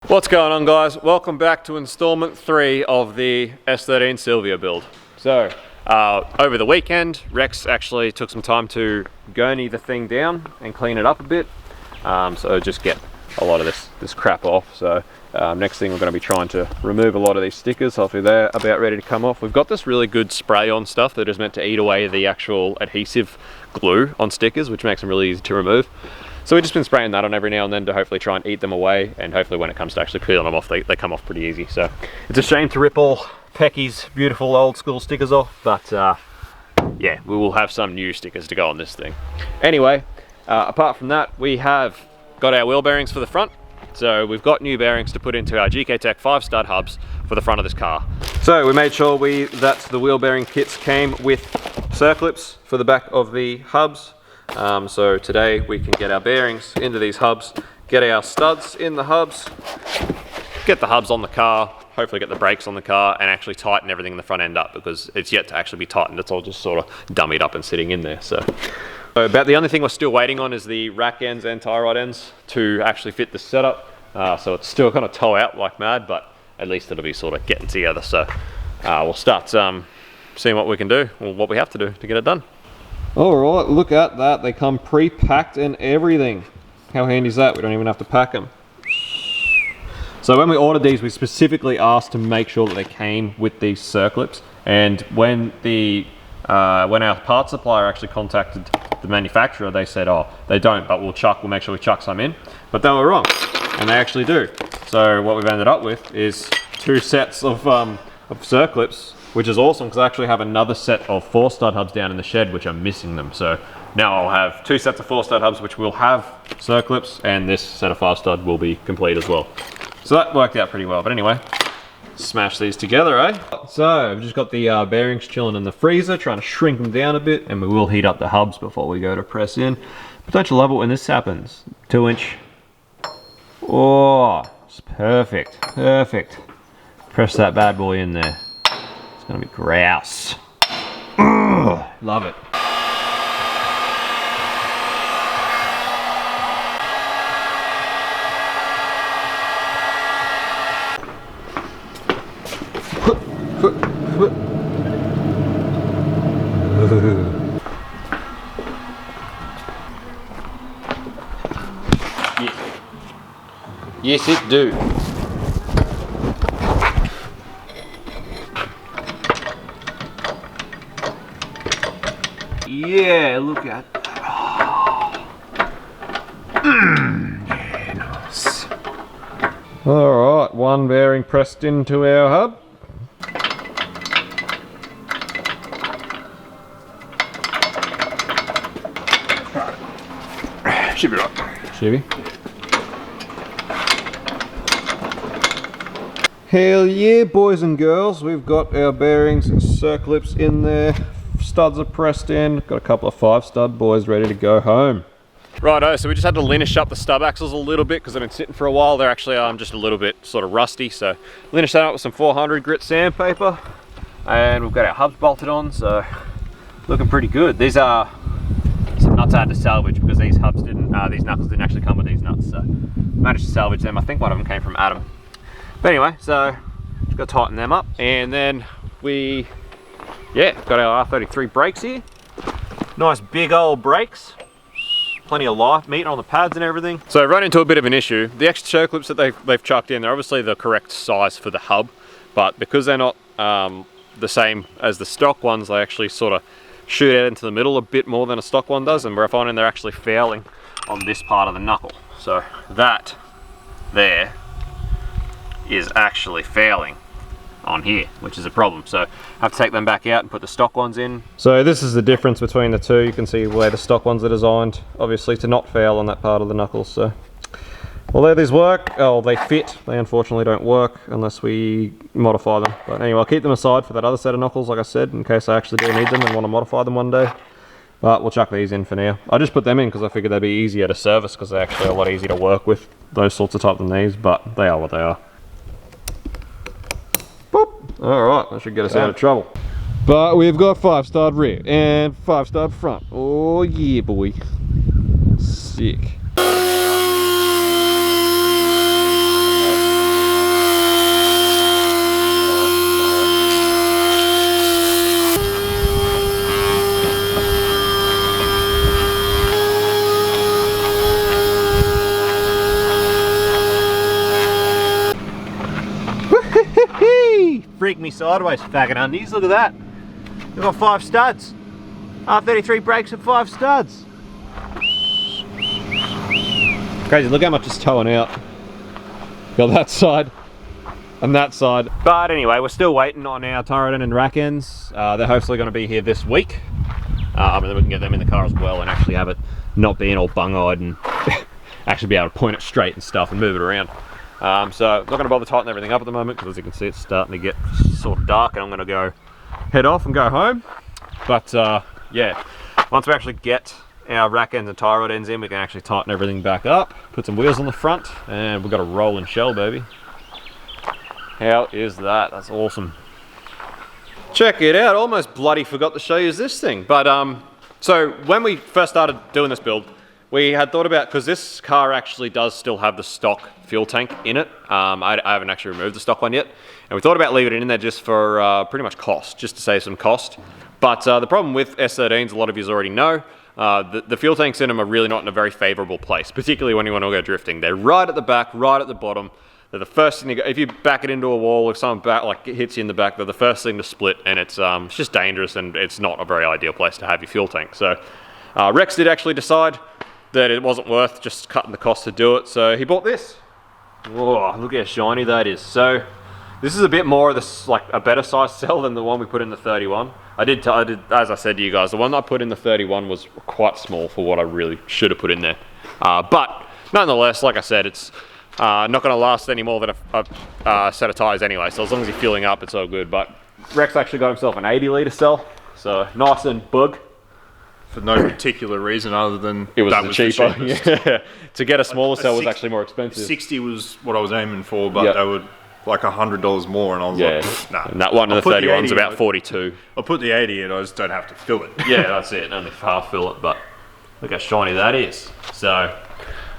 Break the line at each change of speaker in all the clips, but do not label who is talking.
What's going on, guys? Welcome back to installment 3 of the S13 Silvia build. So, over the weekend, Rex actually took some time to gurney the thing down and clean it up a bit. So just get a lot of this crap off. So next thing we're going to be trying to remove a lot of these stickers. Hopefully they're about ready to come off. We've got this really good spray on stuff that is meant to eat away the actual adhesive glue on stickers, which makes them really easy to remove. So we've just been spraying that on every now and then to hopefully try and eat them away, and hopefully when it comes to actually peeling them off, they come off pretty easy. So it's a shame to rip all Pecky's beautiful old school stickers off, but yeah, we will have some new stickers to go on this thing. Anyway, apart from that, we have got our wheel bearings for the front. So we've got new bearings to put into our GK Tech 5-stud hubs for the front of this car. So we made sure that the wheel bearing kits came with circlips for the back of the hubs. So today we can get our bearings into these hubs, get our studs in the hubs, get the hubs on the car, hopefully get the brakes on the car, and actually tighten everything in the front end up, because it's yet to actually be tightened. It's all just sort of dummied up and sitting in there. So about the only thing we're still waiting on is the rack ends and tie rod ends to actually fit the setup. So it's still going to tow out like mad, but at least it'll be sort of getting together. So we'll start seeing what we can do, or what we have to do to get it done. Alright, look at that. They come pre-packed and everything. How handy is that? We don't even have to pack them. So when we ordered these, we specifically asked to make sure that they came with these circlips. And when our parts supplier actually contacted the manufacturer, they said, oh, they don't, but we'll make sure we chuck some in. But they were wrong, and they actually do. So what we've ended up with is 2 sets of circlips, which is awesome, because I actually have another set of 4-stud hubs down in the shed which are missing them. So now I'll have 2 sets of 4-stud hubs which will have circlips, and this set of 5-stud will be complete as well. So that worked out pretty well. But anyway, smash these together, eh? So I've just got the bearings chilling in the freezer, trying to shrink them down a bit, and we will heat up the hubs before we go to press in. But don't you love it when this happens? 2-inch. Oh, it's perfect, perfect. Press that bad boy in there. It's gonna be grouse. Ugh, love it. Yes, it do. Yeah, look at that. Yeah, nice. Alright, one bearing pressed into our hub. Should be right. Should be. Hell yeah, boys and girls, we've got our bearings and circlips in there. Studs are pressed in. Got a couple of 5-stud boys ready to go home. Righto, so we just had to linish up the stub axles a little bit because they've been sitting for a while. They're actually just a little bit sort of rusty, so linish that up with some 400 grit sandpaper, and we've got our hubs bolted on, so looking pretty good. These are some nuts I had to salvage because these hubs these knuckles didn't actually come with these nuts, so managed to salvage them. I think one of them came from Adam. But anyway, so just got to tighten them up, and then got our R33 brakes here. Nice big old brakes. Plenty of life, meat on the pads and everything. So I run into a bit of an issue. The extra circlips that they've chucked in, they're obviously the correct size for the hub, but because they're not the same as the stock ones, they actually sort of shoot out into the middle a bit more than a stock one does, and we're finding they're actually fouling on this part of the knuckle. So that there is actually fouling on here, which is a problem. So I have to take them back out and put the stock ones in. So this is the difference between the two. You can see where the stock ones are designed, obviously, to not foul on that part of the knuckles. So although these work, they fit, they unfortunately don't work unless we modify them. But anyway, I'll keep them aside for that other set of knuckles, like I said, in case I actually do need them and want to modify them one day. But we'll chuck these in for now. I just put them in because I figured they'd be easier to service, because they're actually a lot easier to work with, those sorts of type than these, but they are what they are. Alright, that should get us out of trouble. But we've got 5-stud rear and 5-stud front. Oh yeah, boy. Sick. rig me sideways, faggot undies. Look at that. We've got 5 studs. R33 brakes and 5 studs. Crazy, look how much it's towing out. Got that side and that side. But anyway, we're still waiting on our tie rod end and rack ends. They're hopefully going to be here this week. And then we can get them in the car as well and actually have it not being all bung-eyed and actually be able to point it straight and stuff and move it around. So I'm not going to bother tightening everything up at the moment because as you can see it's starting to get sort of dark and I'm going to go head off and go home. But yeah, once we actually get our rack ends and tie rod ends in, we can actually tighten everything back up, put some wheels on the front, and we've got a rolling shell, baby. How is that? That's awesome. Check it out, almost bloody forgot to show you this thing. But so when we first started doing this build, we had thought about, because this car actually does still have the stock fuel tank in it. I haven't actually removed the stock one yet. And we thought about leaving it in there just for pretty much cost, just to save some cost. But the problem with S13s, a lot of you already know, the fuel tanks in them are really not in a very favourable place, particularly when you want to go drifting. They're right at the back, right at the bottom. They're the first thing to go. If you back it into a wall, if someone hits you in the back, they're the first thing to split, and it's just dangerous, and it's not a very ideal place to have your fuel tank. So Rex did actually decide that it wasn't worth just cutting the cost to do it, so he bought this. Whoa, look how shiny that is. So this is a bit more of this, like a better size cell than the one we put in the 31. I did, as I said to you guys, the one I put in the 31 was quite small for what I really should have put in there. But nonetheless, like I said, it's not going to last any more than a set of tyres anyway, so as long as you're fueling up, it's all good. But Rex actually got himself an 80 litre cell, so nice and bug.
For no particular reason other than
it was cheaper. Yeah. To get a smaller cell was actually more expensive.
60 was what I was aiming for, but they were like $100 more, and I was like, nah. And
that one of the 31's about 42.
I'll put the 80 in, I just don't have to fill it.
Yeah, that's it. Only half fill it, but look how shiny that is. So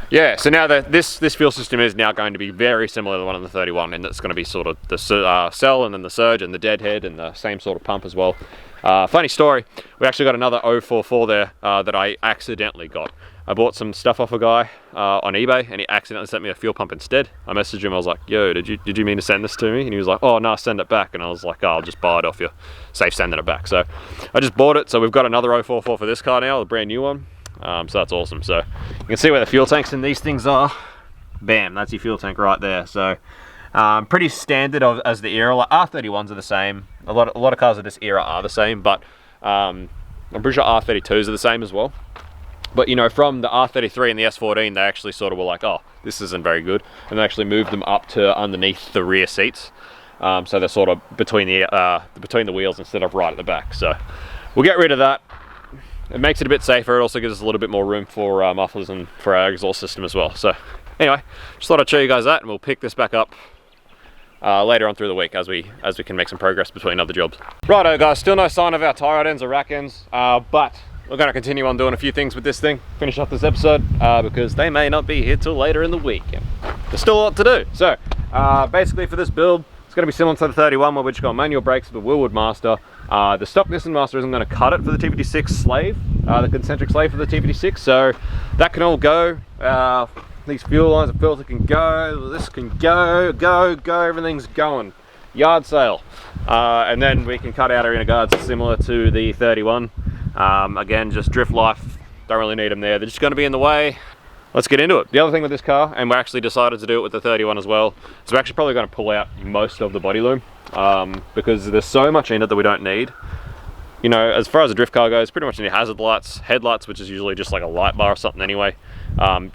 yeah, so now this fuel system is now going to be very similar to the one on the 31, and it's going to be sort of the cell and then the surge and the deadhead and the same sort of pump as well. Funny story, we actually got another 044 there that I accidentally got. I bought some stuff off a guy on eBay, and he accidentally sent me a fuel pump instead. I messaged him, I was like, yo, did you mean to send this to me? And he was like, oh no, send it back. And I was like, oh, I'll just buy it off you, save sending it back. So I just bought it, so we've got another 044 for this car now, a brand new one. So that's awesome. So you can see where the fuel tanks in these things are. Bam, that's your fuel tank right there. So pretty standard as the era. Like R31s are the same. A lot of cars of this era are the same, but I'm pretty sure R32s are the same as well. But you know, from the R33 and the S14, they actually sort of were like, oh, this isn't very good, and they actually moved them up to underneath the rear seats. So they're sort of between the wheels instead of right at the back. So we'll get rid of that. It makes it a bit safer. It also gives us a little bit more room for mufflers and for our exhaust system as well. So anyway, just thought I'd show you guys that, and we'll pick this back up later on through the week as we can make some progress between other jobs. Righto guys, still no sign of our tie rod ends or rack ends, but we're going to continue on doing a few things with this thing, finish off this episode, because they may not be here till later in the week. There's still a lot to do. So basically for this build, it's going to be similar to the 31 where we've just got manual brakes with a Willwood Master. The stock Nissan Master isn't going to cut it for the TVD6 slave, the concentric slave for the TVD6, so that can all go. These fuel lines, the filter can go, this can go, everything's going. Yard sale. And then we can cut out our inner guards similar to the 31. Again, just drift life, don't really need them there. They're just going to be in the way. Let's get into it. The other thing with this car, and we actually decided to do it with the 31 as well, is we're actually probably going to pull out most of the body loom because there's so much in it that we don't need. You know, as far as a drift car goes, pretty much need hazard lights, headlights, which is usually just like a light bar or something anyway.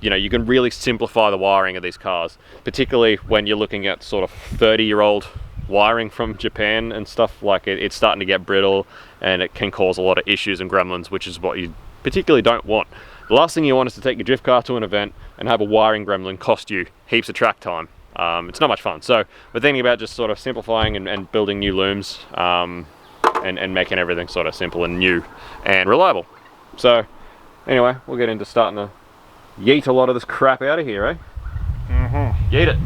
You know, you can really simplify the wiring of these cars, particularly when you're looking at sort of 30-year-old wiring from Japan and stuff. Like it's starting to get brittle, and it can cause a lot of issues and gremlins, which is what you particularly don't want. The last thing you want is to take your drift car to an event and have a wiring gremlin cost you heaps of track time. It's not much fun. So we're thinking about just sort of simplifying and building new looms and making everything sort of simple and new and reliable. So anyway, we'll get into starting to yeet a lot of this crap out of here, eh? Mm-hmm. Yeet it.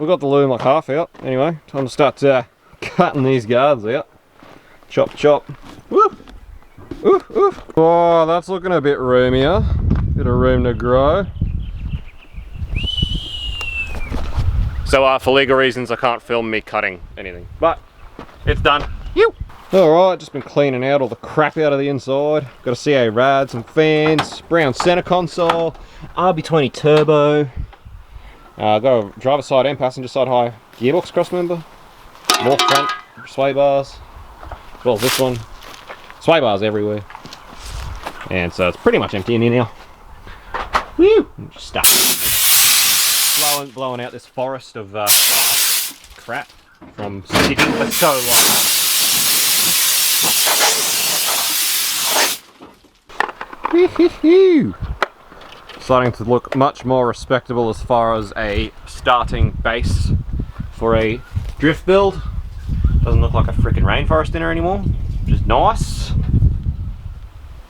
got the loom like half out. Anyway, time to start cutting these guards out. Chop, chop. Woo! Ooh, ooh. Oh, that's looking a bit roomier. Bit of room to grow. So for legal reasons, I can't film me cutting anything, but it's done. You. All right, just been cleaning out all the crap out of the inside. Got a CA rad, some fans, brown center console, RB20 turbo. Got a driver side and passenger side high gearbox cross member. More front sway bars, as well as this one. Sway bars everywhere. And so it's pretty much empty in here now. Woo! Just start blowing out this forest of crap from sitting for so long. Starting to look much more respectable as far as a starting base for a drift build. Doesn't look like a freaking rainforest in here anymore, which is nice.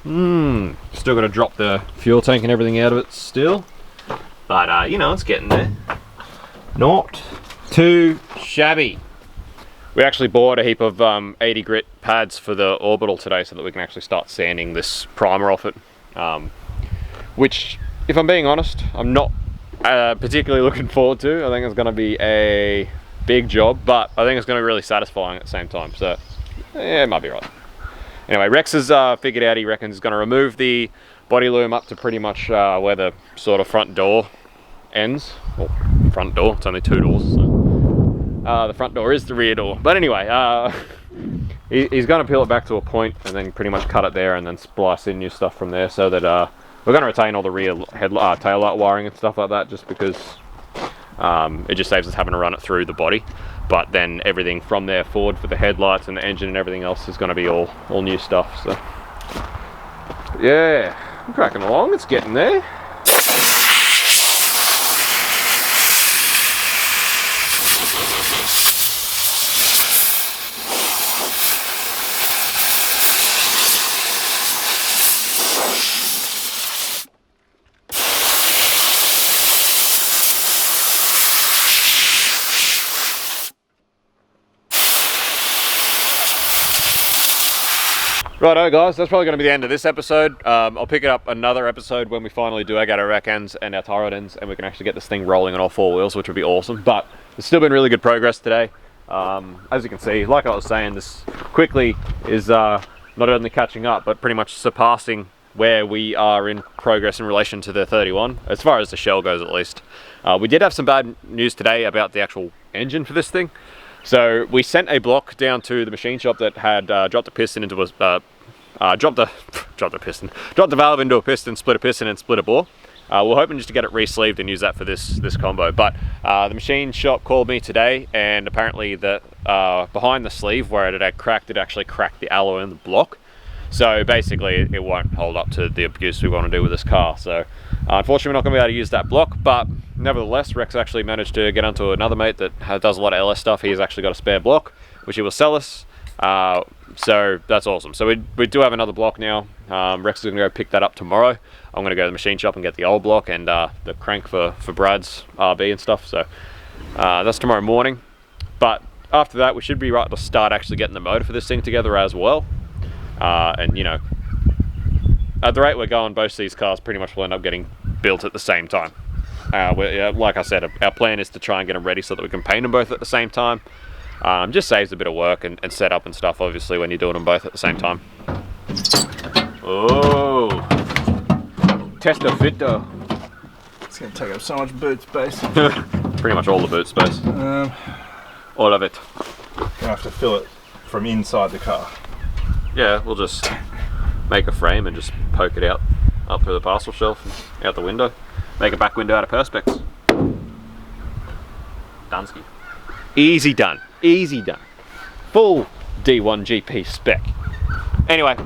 Still got to drop the fuel tank and everything out of it still, but you know, it's getting there. Not too shabby. We actually bought a heap of 80 grit pads for the orbital today so that we can actually start sanding this primer off it, which, if I'm being honest, I'm not particularly looking forward to. I think it's going to be a big job, but I think it's going to be really satisfying at the same time, so yeah, it might be right. Anyway, Rex has figured out, he reckons he's going to remove the body loom up to pretty much where the sort of front door ends. Well, front door, it's only 2 doors, so the front door is the rear door. But anyway, he's going to peel it back to a point and then pretty much cut it there and then splice in new stuff from there, so that we're going to retain all the rear tail light wiring and stuff like that, just because it just saves us having to run it through the body. But then everything from there forward for the headlights and the engine and everything else is going to be all new stuff. So yeah, I'm cracking along, it's getting there. Righto guys, that's probably going to be the end of this episode. I'll pick it up another episode when we finally do get our rack ends and our tie rod ends and we can actually get this thing rolling on all 4 wheels, which would be awesome. But there's still been really good progress today. As you can see, like I was saying, this quickly is not only catching up, but pretty much surpassing where we are in progress in relation to the 31, as far as the shell goes at least. We did have some bad news today about the actual engine for this thing. So we sent a block down to the machine shop that had dropped the piston into a dropped the valve into a piston, split a piston and split a bore. We're hoping just to get it re-sleeved and use that for this combo. But the machine shop called me today, and apparently the behind the sleeve where it had cracked, it actually cracked the alloy in the block. So basically it won't hold up to the abuse we want to do with this car. So unfortunately we're not going to be able to use that block, but nevertheless Rex actually managed to get onto another mate that does a lot of LS stuff. He's actually got a spare block which he will sell us, so that's awesome. So we do have another block now. Rex is going to go pick that up tomorrow. I'm going to go to the machine shop and get the old block and the crank for Brad's RB and stuff. So that's tomorrow morning, but after that we should be right to start actually getting the motor for this thing together as well. And you know, at the rate we're going, both these cars pretty much will end up getting built at the same time. Like I said, our plan is to try and get them ready so that we can paint them both at the same time. Just saves a bit of work and setup and stuff, obviously, when you're doing them both at the same time. Oh, Testo Fitto.
It's going to take up so much boot space.
Pretty much all the boot space. All of it.
Going to have to fill it from inside the car.
Yeah, we'll just make a frame and just poke it out up through the parcel shelf and out the window. Make a back window out of Perspex. Dunsky. Easy done. Easy done. Full D1 GP spec. Anyway,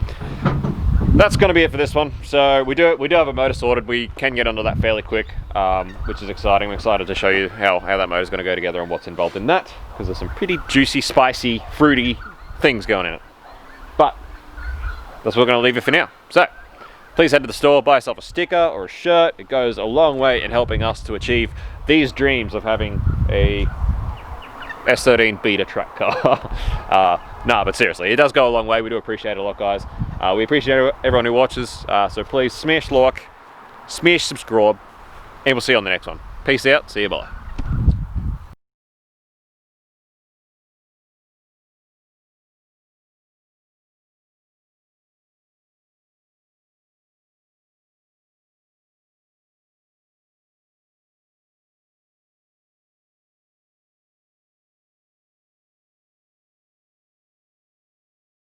that's going to be it for this one. So we do have a motor sorted. We can get onto that fairly quick, which is exciting. I'm excited to show you how that motor is going to go together and what's involved in that, because there's some pretty juicy, spicy, fruity things going in it. But that's what we're going to leave it for now. So please head to the store, buy yourself a sticker or a shirt. It goes a long way in helping us to achieve these dreams of having a S13 beta track car. Nah, but seriously, it does go a long way. We do appreciate it a lot, guys. We appreciate everyone who watches, so please smash like, smash subscribe, and we'll see you on the next one. Peace out, see you, bye.